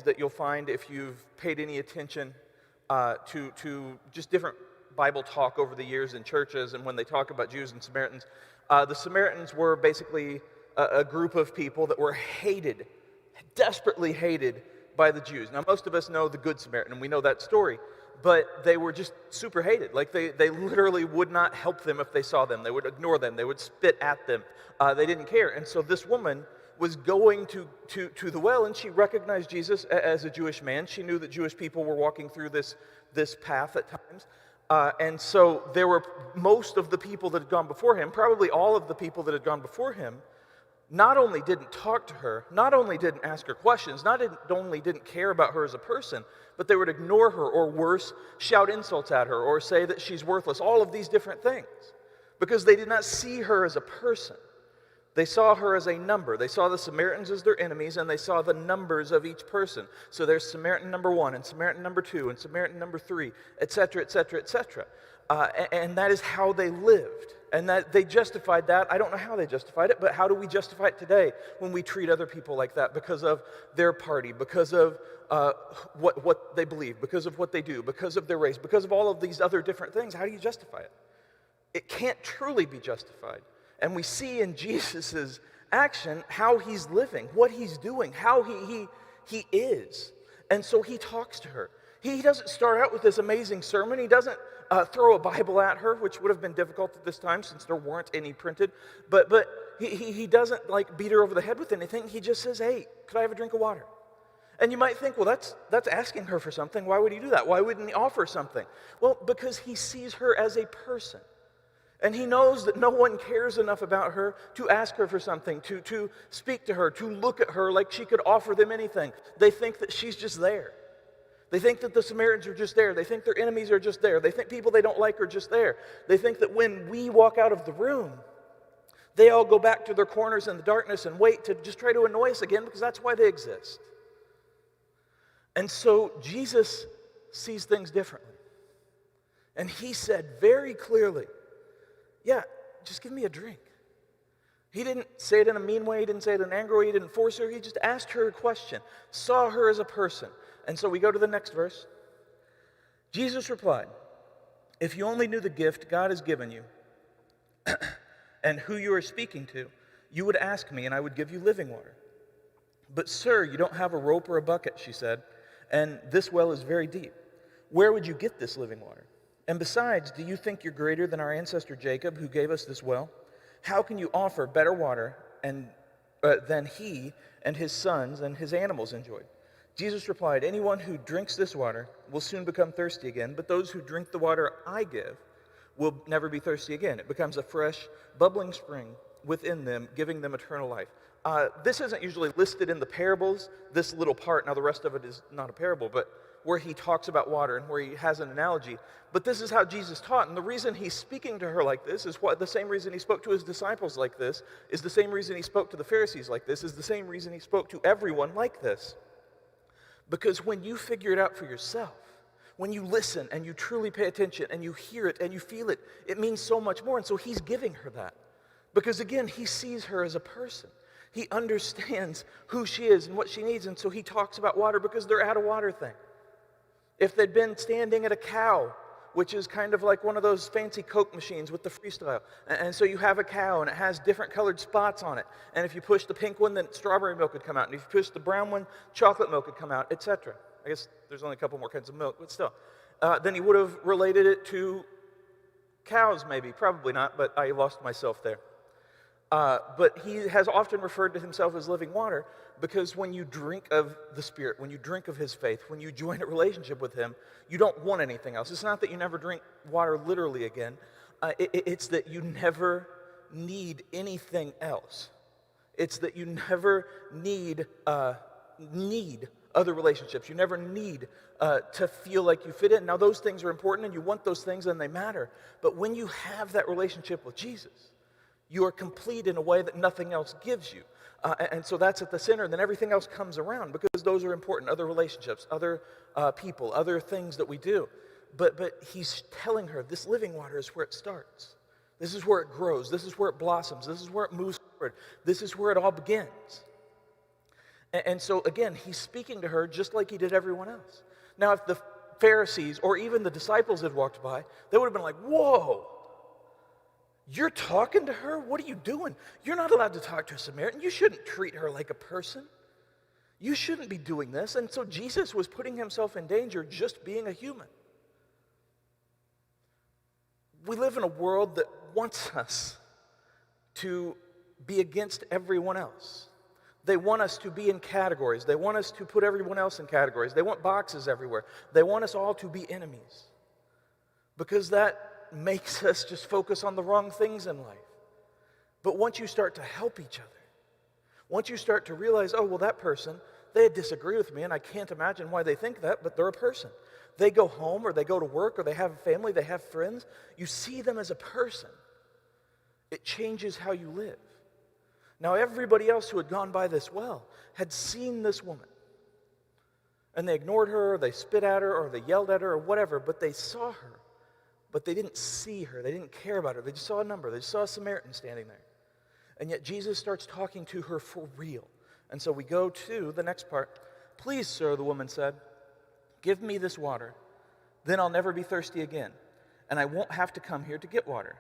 that you'll find if you've paid any attention to just different Bible talk over the years in churches, and when they talk about Jews and Samaritans, the Samaritans were basically a group of people that were hated, desperately hated by the Jews. Now, most of us know the Good Samaritan, and we know that story, but they were just super hated. Like, they literally would not help them if they saw them. They would ignore them. They would spit at them. They didn't care. And so this woman was going to the well, and she recognized Jesus as a Jewish man. She knew that Jewish people were walking through this path at times. And so there were most of the people that had gone before him, probably all of the people that had gone before him, not only didn't talk to her, not only didn't ask her questions, not only didn't care about her as a person, but they would ignore her, or worse, shout insults at her, or say that she's worthless, all of these different things, because they did not see her as a person. They saw her as a number. They saw the Samaritans as their enemies, and they saw the numbers of each person. So there's Samaritan number 1, and Samaritan number 2, and Samaritan number 3, etc., etc., etc. And that is how they lived. And that they justified that. I don't know how they justified it, but how do we justify it today when we treat other people like that because of their party, because of what they believe, because of what they do, because of their race, because of all of these other different things? How do you justify it? It can't truly be justified. And we see in Jesus' action how he's living, what he's doing, how he is. And so he talks to her. He doesn't start out with this amazing sermon. He doesn't throw a Bible at her, which would have been difficult at this time since there weren't any printed. But he doesn't like beat her over the head with anything. He just says, "Hey, could I have a drink of water?" And you might think, well, that's asking her for something. Why would he do that? Why wouldn't he offer something? Well, because he sees her as a person. And he knows that no one cares enough about her to ask her for something, to speak to her, to look at her like she could offer them anything. They think that she's just there. They think that the Samaritans are just there. They think their enemies are just there. They think people they don't like are just there. They think that when we walk out of the room, they all go back to their corners in the darkness and wait to just try to annoy us again, because that's why they exist. And so Jesus sees things differently. And he said very clearly, "Yeah, just give me a drink." He didn't say it in a mean way. He didn't say it in an angry way. He didn't force her. He just asked her a question, saw her as a person. And so we go to the next verse. Jesus replied, "If you only knew the gift God has given you and who you are speaking to, you would ask me and I would give you living water. But sir, you don't have a rope or a bucket," she said, "and this well is very deep. Where would you get this living water? And besides, do you think you're greater than our ancestor Jacob, who gave us this well? How can you offer better water than he and his sons and his animals enjoyed?" Jesus replied, "Anyone who drinks this water will soon become thirsty again, but those who drink the water I give will never be thirsty again. It becomes a fresh, bubbling spring within them, giving them eternal life." This isn't usually listed in the parables, this little part. Now, the rest of it is not a parable, but where he talks about water and where he has an analogy. But this is how Jesus taught. And the reason he's speaking to her like this is the same reason he spoke to his disciples like this, is the same reason he spoke to the Pharisees like this, is the same reason he spoke to everyone like this. Because when you figure it out for yourself, when you listen and you truly pay attention and you hear it and you feel it, it means so much more. And so he's giving her that. Because again, he sees her as a person. He understands who she is and what she needs. And so he talks about water because they're at a water thing. If they'd been standing at a cow, which is kind of like one of those fancy Coke machines with the freestyle, and so you have a cow and it has different colored spots on it, and if you push the pink one, then strawberry milk would come out, and if you push the brown one, chocolate milk would come out, etc. I guess there's only a couple more kinds of milk, but still. Then he would have related it to cows, maybe. Probably not, but I lost myself there. But he has often referred to himself as living water, because when you drink of the Spirit, when you drink of his faith, when you join a relationship with him, you don't want anything else. It's not that you never drink water literally again. It's that you never need anything else. It's that you never need other relationships. You never need to feel like you fit in. Now, those things are important, and you want those things, and they matter. But when you have that relationship with Jesus, you are complete in a way that nothing else gives you. And so that's at the center, and then everything else comes around, because those are important. Other relationships, other people, other things that we do. But he's telling her this living water is where it starts. This is where it grows. This is where it blossoms. This is where it moves forward. This is where it all begins. And so again, he's speaking to her just like he did everyone else. Now, if the Pharisees or even the disciples had walked by, they would have been like, whoa, you're talking to her? What are you doing? You're not allowed to talk to a Samaritan. You shouldn't treat her like a person. You shouldn't be doing this. And so Jesus was putting himself in danger just being a human. We live in a world that wants us to be against everyone else. They want us to be in categories. They want us to put everyone else in categories. They want boxes everywhere. They want us all to be enemies because that makes us just focus on the wrong things in life. But once you start to help each other, once you start to realize, oh, well, that person, they disagree with me, and I can't imagine why they think that, but they're a person. They go home, or they go to work, or they have a family, they have friends. You see them as a person. It changes how you live. Now, everybody else who had gone by this well had seen this woman. And they ignored her, or they spit at her, or they yelled at her, or whatever, but they saw her. But they didn't see her. They didn't care about her. They just saw a number. They just saw a Samaritan standing there. And yet Jesus starts talking to her for real. And so we go to the next part. Please, sir, the woman said, give me this water. Then I'll never be thirsty again. And I won't have to come here to get water.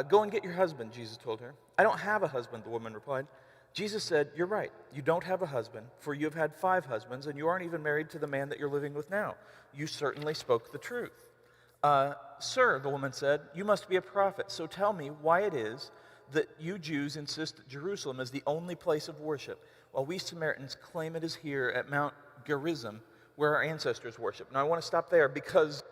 Go and get your husband, Jesus told her. I don't have a husband, the woman replied. Jesus said, you're right. You don't have a husband, for you have had 5 husbands, and you aren't even married to the man that you're living with now. You certainly spoke the truth. Sir, the woman said, you must be a prophet, so tell me why it is that you Jews insist that Jerusalem is the only place of worship, while we Samaritans claim it is here at Mount Gerizim, where our ancestors worship. Now I want to stop there because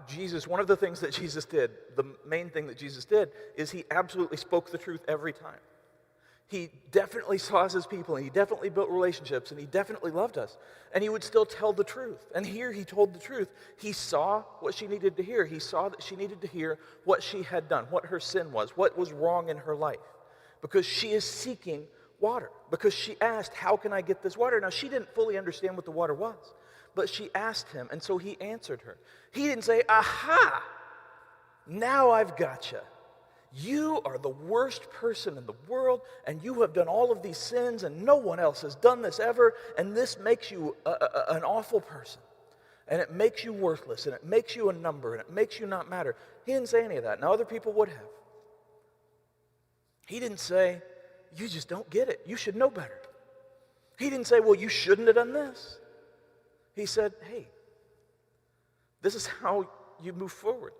Jesus, one of the things that Jesus did, the main thing that Jesus did, is he absolutely spoke the truth every time. He definitely saw us as people, and he definitely built relationships, and he definitely loved us. And he would still tell the truth. And here he told the truth. He saw what she needed to hear. He saw that she needed to hear what she had done, what her sin was, what was wrong in her life. Because she is seeking water. Because she asked, how can I get this water? Now, she didn't fully understand what the water was. But she asked him, and so he answered her. He didn't say, aha, now I've got you. You are the worst person in the world, and you have done all of these sins, and no one else has done this ever, and this makes you an awful person. And it makes you worthless, and it makes you a number, and it makes you not matter. He didn't say any of that. Now, other people would have. He didn't say, you just don't get it. You should know better. He didn't say, well, you shouldn't have done this. He said, hey, this is how you move forward.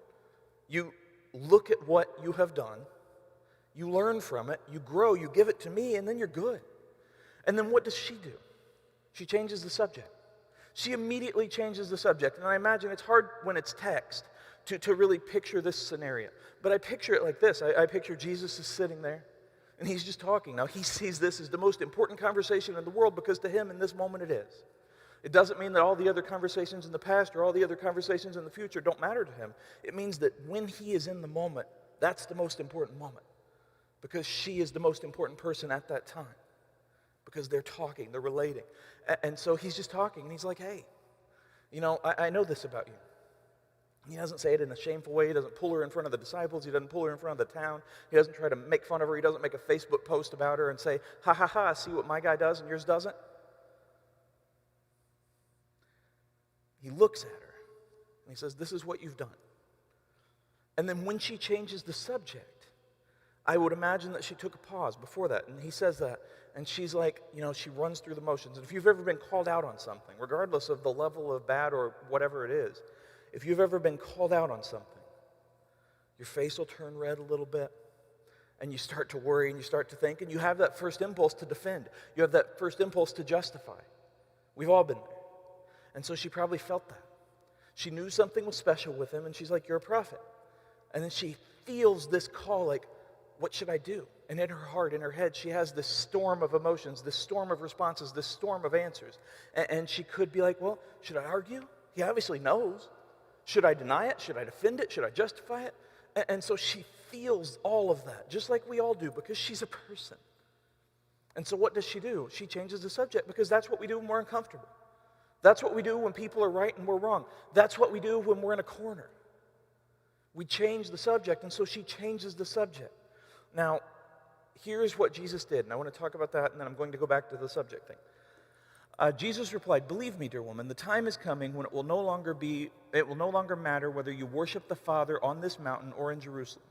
You look at what you have done, you learn from it, you grow, you give it to me, and then you're good. And then what does she do? She changes the subject. She immediately changes the subject. And I imagine it's hard when it's text to really picture this scenario. But I picture it like this. I picture Jesus is sitting there, and he's just talking. Now, he sees this as the most important conversation in the world because to him in this moment it is. It doesn't mean that all the other conversations in the past or all the other conversations in the future don't matter to him. It means that when he is in the moment, that's the most important moment. Because she is the most important person at that time. Because they're talking, they're relating. And so he's just talking, and he's like, hey, you know, I know this about you. He doesn't say it in a shameful way. He doesn't pull her in front of the disciples. He doesn't pull her in front of the town. He doesn't try to make fun of her. He doesn't make a Facebook post about her and say, ha, ha, ha, see what my guy does and yours doesn't. He looks at her, and he says, this is what you've done. And then when she changes the subject, I would imagine that she took a pause before that, and he says that, and she's like, you know, she runs through the motions. And if you've ever been called out on something, regardless of the level of bad or whatever it is, if you've ever been called out on something, your face will turn red a little bit, and you start to worry, and you start to think, and you have that first impulse to defend. You have that first impulse to justify. We've all been there. And so she probably felt that. She knew something was special with him, and she's like, you're a prophet. And then she feels this call, like, what should I do? And in her heart, in her head, she has this storm of emotions, this storm of responses, this storm of answers. And she could be like, well, should I argue? He obviously knows. Should I deny it? Should I defend it? Should I justify it? And so she feels all of that, just like we all do, because she's a person. And so what does she do? She changes the subject, because that's what we do when we're uncomfortable. That's what we do when people are right and we're wrong. That's what we do when we're in a corner. We change the subject, and so she changes the subject. Now, here's what Jesus did, and I want to talk about that, and then I'm going to go back to the subject thing. Jesus replied, "Believe me, dear woman, the time is coming when it will no longer matter whether you worship the Father on this mountain or in Jerusalem.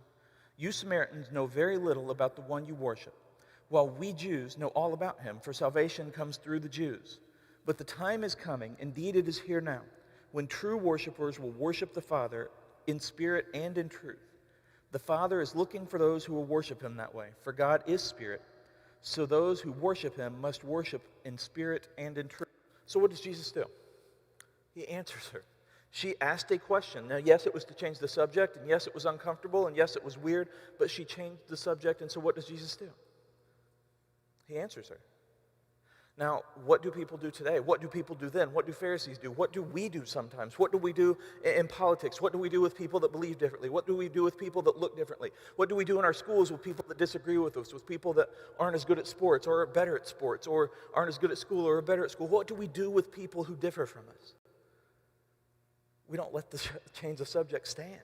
You Samaritans know very little about the one you worship, while we Jews know all about him, for salvation comes through the Jews. But the time is coming, indeed it is here now, when true worshipers will worship the Father in spirit and in truth. The Father is looking for those who will worship him that way, for God is spirit. So those who worship him must worship in spirit and in truth." So what does Jesus do? He answers her. She asked a question. Now, yes, it was to change the subject, and yes, it was uncomfortable, and yes, it was weird, but she changed the subject, and so what does Jesus do? He answers her. Now, what do people do today? What do people do then? What do Pharisees do? What do we do sometimes? What do we do in politics? What do we do with people that believe differently? What do we do with people that look differently? What do we do in our schools with people that disagree with us, with people that aren't as good at sports or are better at sports or aren't as good at school or are better at school? What do we do with people who differ from us? We don't let the change of subject stand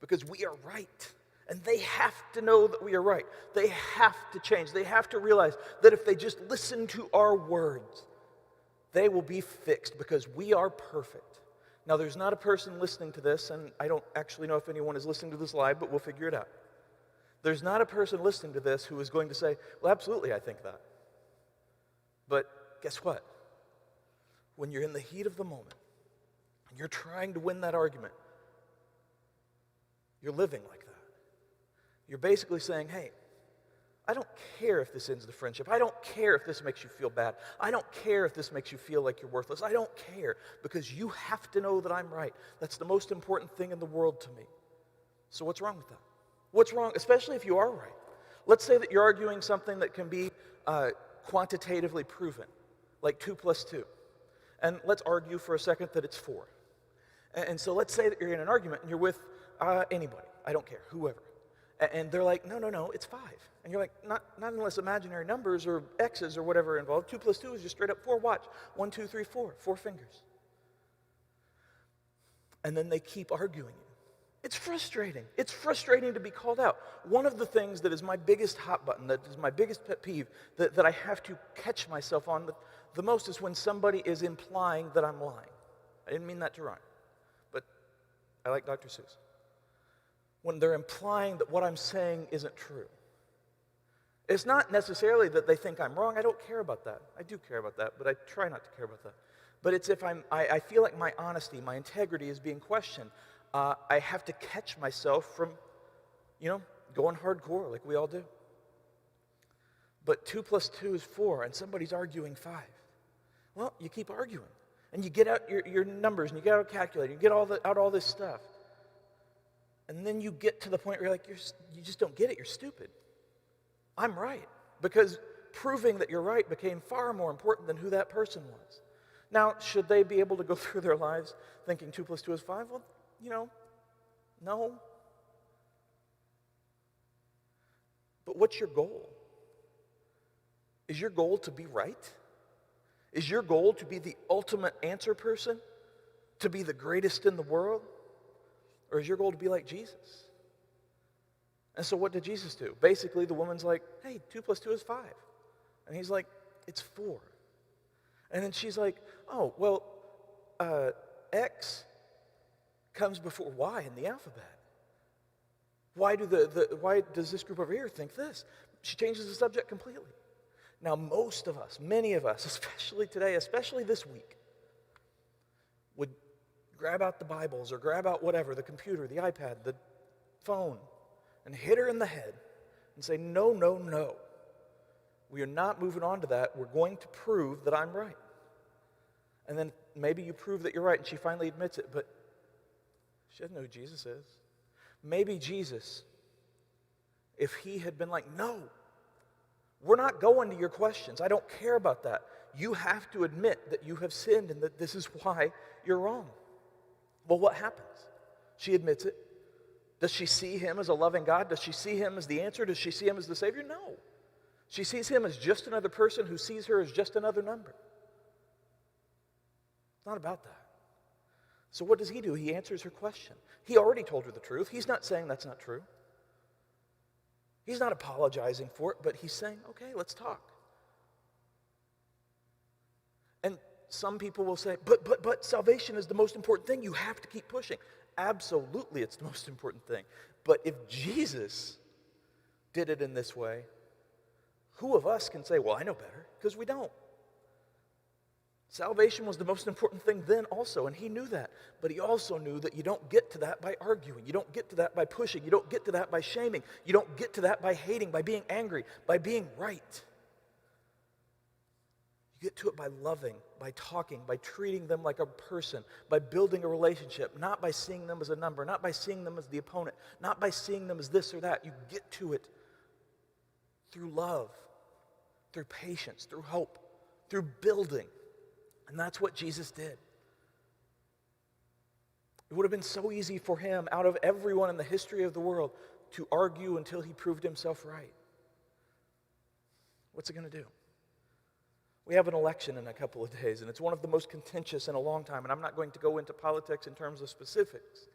because we are right. And they have to know that we are right. They have to change. They have to realize that if they just listen to our words, they will be fixed because we are perfect. Now, there's not a person listening to this, and I don't actually know if anyone is listening to this live, but we'll figure it out. There's not a person listening to this who is going to say, "Well, absolutely, I think that." But guess what? When you're in the heat of the moment, and you're trying to win that argument, you're living like that. You're basically saying, "Hey, I don't care if this ends the friendship. I don't care if this makes you feel bad. I don't care if this makes you feel like you're worthless. I don't care because you have to know that I'm right. That's the most important thing in the world to me." So what's wrong with that? What's wrong, especially if you are right? Let's say that you're arguing something that can be quantitatively proven, like 2 plus 2. And let's argue for a second that it's 4. And so let's say that you're in an argument and you're with anybody. I don't care, whoever. And they're like, no, it's 5. And you're like, not unless imaginary numbers or X's or whatever are involved. 2 plus 2 is just straight up 4. Watch. 1, 2, 3, 4. 4 fingers. And then they keep arguing you. It's frustrating. It's frustrating to be called out. One of the things that is my biggest hot button, that is my biggest pet peeve, that I have to catch myself on the most is when somebody is implying that I'm lying. I didn't mean that to rhyme, but I like Dr. Seuss. When they're implying that what I'm saying isn't true. It's not necessarily that they think I'm wrong. I don't care about that. I do care about that, but I try not to care about that. But it's if I feel like my honesty, my integrity is being questioned. I have to catch myself from, going hardcore like we all do. But 2 plus 2 is 4, and somebody's arguing 5. Well, you keep arguing, and you get out your numbers, and you get out a calculator, you get out all this stuff. And then you get to the point where you're like, you just don't get it, you're stupid. I'm right. Because proving that you're right became far more important than who that person was. Now, should they be able to go through their lives thinking 2 plus 2 is 5? Well, no. But what's your goal? Is your goal to be right? Is your goal to be the ultimate answer person? To be the greatest in the world? Or is your goal to be like Jesus? And so what did Jesus do? Basically, the woman's like, "Hey, 2 plus 2 is 5. And he's like, "It's 4. And then she's like, "Oh, well, X comes before Y in the alphabet. Why does this group over here think this?" She changes the subject completely. Now, most of us, many of us, especially today, especially this week, would grab out the Bibles or grab out whatever, the computer, the iPad, the phone, and hit her in the head and say, no. We are not moving on to that. We're going to prove that I'm right. And then maybe you prove that you're right and she finally admits it, but she doesn't know who Jesus is. Maybe Jesus, if he had been like, "No, we're not going to your questions. I don't care about that. You have to admit that you have sinned and that this is why you're wrong." Well, what happens? She admits it. Does she see him as a loving God? Does she see him as the answer? Does she see him as the Savior? No. She sees him as just another person who sees her as just another number. It's not about that. So what does he do? He answers her question. He already told her the truth. He's not saying that's not true. He's not apologizing for it, but he's saying, okay, let's talk. And some people will say, but salvation is the most important thing. You have to keep pushing. Absolutely, it's the most important thing. But if Jesus did it in this way, who of us can say, well, I know better? Because we don't. Salvation was the most important thing then also, and he knew that. But he also knew that you don't get to that by arguing. You don't get to that by pushing. You don't get to that by shaming. You don't get to that by hating, by being angry, by being right. You get to it by loving, by talking, by treating them like a person, by building a relationship, not by seeing them as a number, not by seeing them as the opponent, not by seeing them as this or that. You get to it through love, through patience, through hope, through building. And that's what Jesus did. It would have been so easy for him, out of everyone in the history of the world, to argue until he proved himself right. What's he going to do? We have an election in a couple of days, and it's one of the most contentious in a long time, and I'm not going to go into politics in terms of specifics.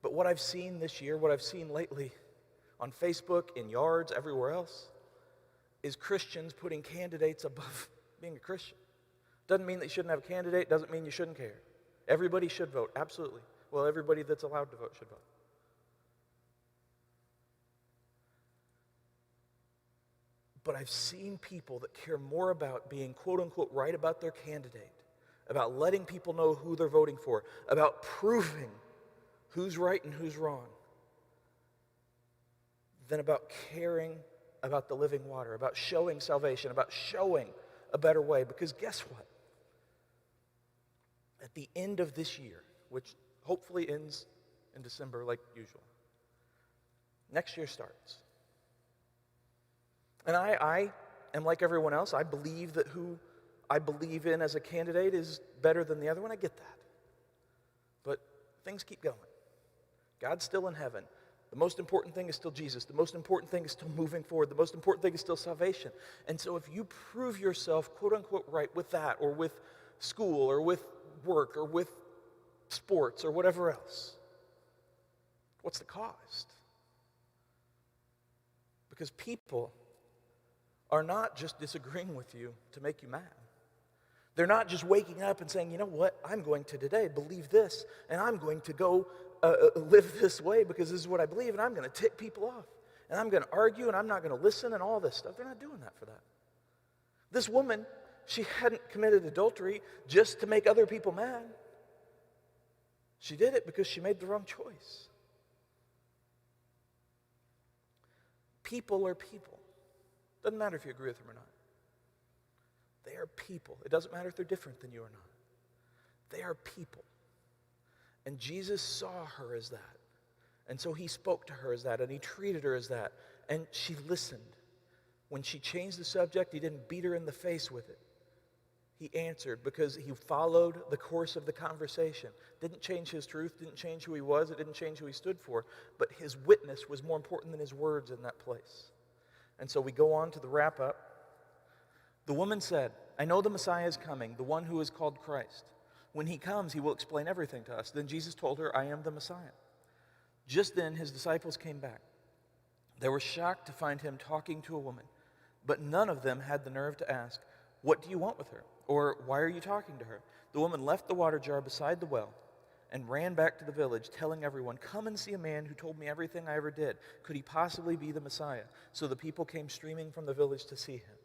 But what I've seen this year, what I've seen lately on Facebook, in yards, everywhere else, is Christians putting candidates above being a Christian. Doesn't mean that you shouldn't have a candidate, doesn't mean you shouldn't care. Everybody should vote, absolutely. Well, everybody that's allowed to vote should vote. But I've seen people that care more about being quote-unquote right about their candidate, about letting people know who they're voting for, about proving who's right and who's wrong, than about caring about the living water, about showing salvation, about showing a better way. Because guess what? At the end of this year, which hopefully ends in December like usual, next year starts. And I am like everyone else. I believe that who I believe in as a candidate is better than the other one. I get that. But things keep going. God's still in heaven. The most important thing is still Jesus. The most important thing is still moving forward. The most important thing is still salvation. And so if you prove yourself, quote unquote, right with that, or with school, or with work, or with sports, or whatever else, what's the cost? Because people are not just disagreeing with you to make you mad. They're not just waking up and saying, you know what, I'm going to today believe this, and I'm going to go live this way because this is what I believe, and I'm going to tick people off, and I'm going to argue, and I'm not going to listen, and all this stuff. They're not doing that for that. This woman, she hadn't committed adultery just to make other people mad. She did it because she made the wrong choice. People are people. Doesn't matter if you agree with them or not. They are people. It doesn't matter if they're different than you or not. They are people. And Jesus saw her as that. And so he spoke to her as that, and he treated her as that. And she listened. When she changed the subject, he didn't beat her in the face with it. He answered because he followed the course of the conversation. Didn't change his truth, didn't change who he was, it didn't change who he stood for. But his witness was more important than his words in that place. And so we go on to the wrap-up. The woman said, I know the Messiah is coming, the one who is called Christ. When he comes, he will explain everything to us. Then Jesus told her, I am the Messiah. Just then, his disciples came back. They were shocked to find him talking to a woman, but none of them had the nerve to ask, what do you want with her? Or why are you talking to her? The woman left the water jar beside the well and ran back to the village, telling everyone, come and see a man who told me everything I ever did. Could he possibly be the Messiah? So the people came streaming from the village to see him.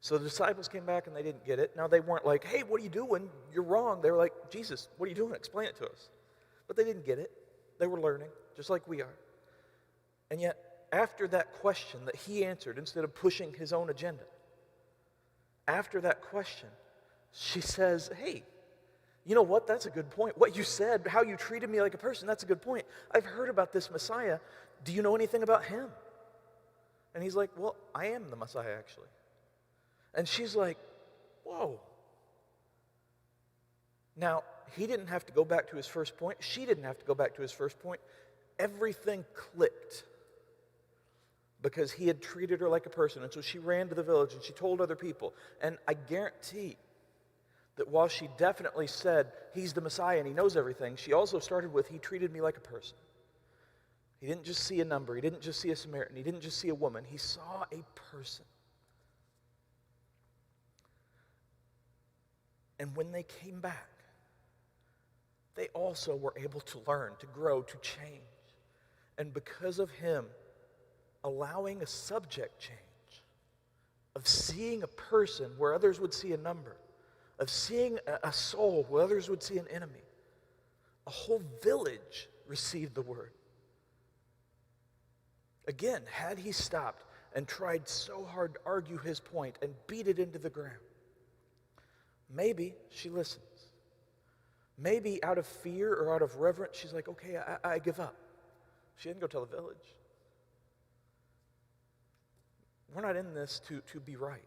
So the disciples came back and they didn't get it. Now they weren't like, hey, what are you doing? You're wrong. They were like, Jesus, what are you doing? Explain it to us. But they didn't get it. They were learning, just like we are. And yet, after that question that he answered, instead of pushing his own agenda, after that question, she says, hey, you know what? That's a good point. What you said, how you treated me like a person, that's a good point. I've heard about this Messiah. Do you know anything about him? And he's like, well, I am the Messiah, actually. And she's like, whoa. Now, he didn't have to go back to his first point. She didn't have to go back to his first point. Everything clicked because he had treated her like a person. And so she ran to the village and she told other people. And I guarantee that while she definitely said, he's the Messiah and he knows everything, she also started with, he treated me like a person. He didn't just see a number. He didn't just see a Samaritan. He didn't just see a woman. He saw a person. And when they came back, they also were able to learn, to grow, to change. And because of him allowing a subject change, of seeing a person where others would see a number, of seeing a soul where others would see an enemy, a whole village received the word. Again, had he stopped and tried so hard to argue his point and beat it into the ground, maybe she listens. Maybe out of fear or out of reverence, she's like, okay, I give up. She didn't go tell the village. We're not in this to be right.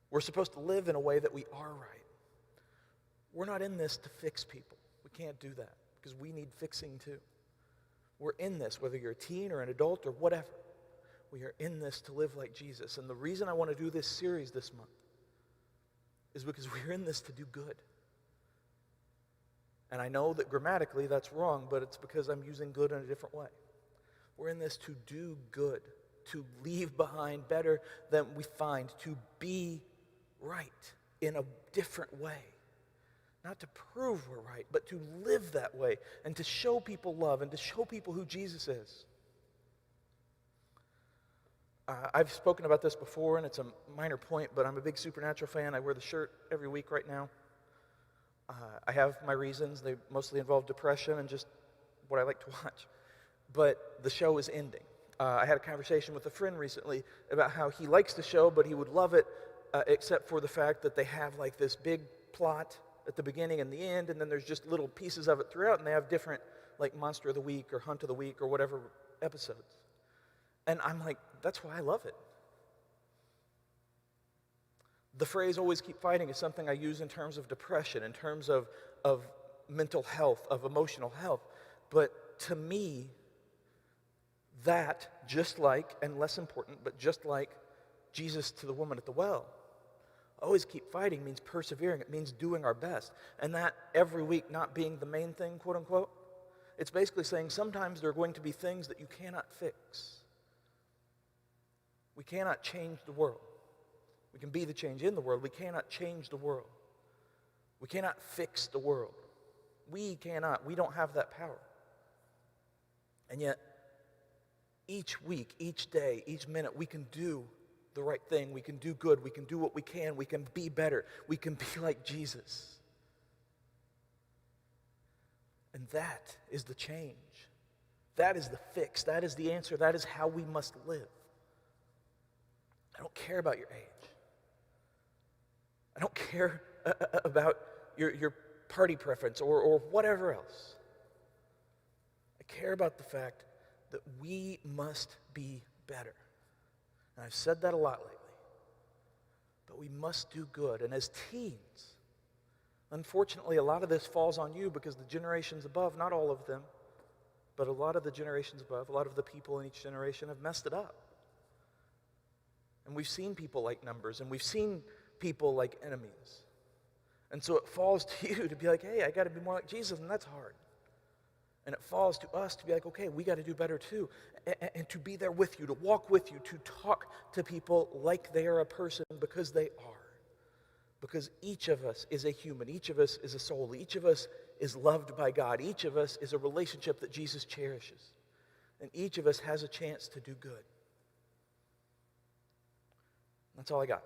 We're supposed to live in a way that we are right. We're not in this to fix people. We can't do that because we need fixing too. We're in this, whether you're a teen or an adult or whatever. We are in this to live like Jesus. And the reason I want to do this series this month is because we're in this to do good. And I know that grammatically that's wrong, but it's because I'm using good in a different way. We're in this to do good, to leave behind better than we find, to be right in a different way. Not to prove we're right, but to live that way and to show people love and to show people who Jesus is. I've spoken about this before, and it's a minor point, but I'm a big Supernatural fan. I wear the shirt every week right now. I have my reasons. They mostly involve depression and just what I like to watch. But the show is ending. I had a conversation with a friend recently about how he likes the show, but he would love it except for the fact that they have like this big plot at the beginning and the end, and then there's just little pieces of it throughout, and they have different like Monster of the Week or Hunt of the Week or whatever episodes. And I'm like, that's why I love it. The phrase always keep fighting is something I use in terms of depression, in terms of mental health, of emotional health. But to me, that, just like, and less important, but just like Jesus to the woman at the well, always keep fighting means persevering. It means doing our best. And that every week not being the main thing, quote unquote, it's basically saying sometimes there are going to be things that you cannot fix. We cannot change the world. We can be the change in the world. We cannot change the world. We cannot fix the world. We cannot. We don't have that power. And yet, each week, each day, each minute, we can do the right thing. We can do good. We can do what we can. We can be better. We can be like Jesus. And that is the change. That is the fix. That is the answer. That is how we must live. I don't care about your age. I don't care about your party preference or whatever else. I care about the fact that we must be better. And I've said that a lot lately. But we must do good. And as teens, unfortunately, a lot of this falls on you because the generations above, not all of them, but a lot of the generations above, a lot of the people in each generation have messed it up. And we've seen people like numbers, and we've seen people like enemies. And so it falls to you to be like, hey, I got to be more like Jesus, and that's hard. And it falls to us to be like, okay, we got to do better too. And to be there with you, to walk with you, to talk to people like they are a person because they are. Because each of us is a human. Each of us is a soul. Each of us is loved by God. Each of us is a relationship that Jesus cherishes. And each of us has a chance to do good. That's all I got.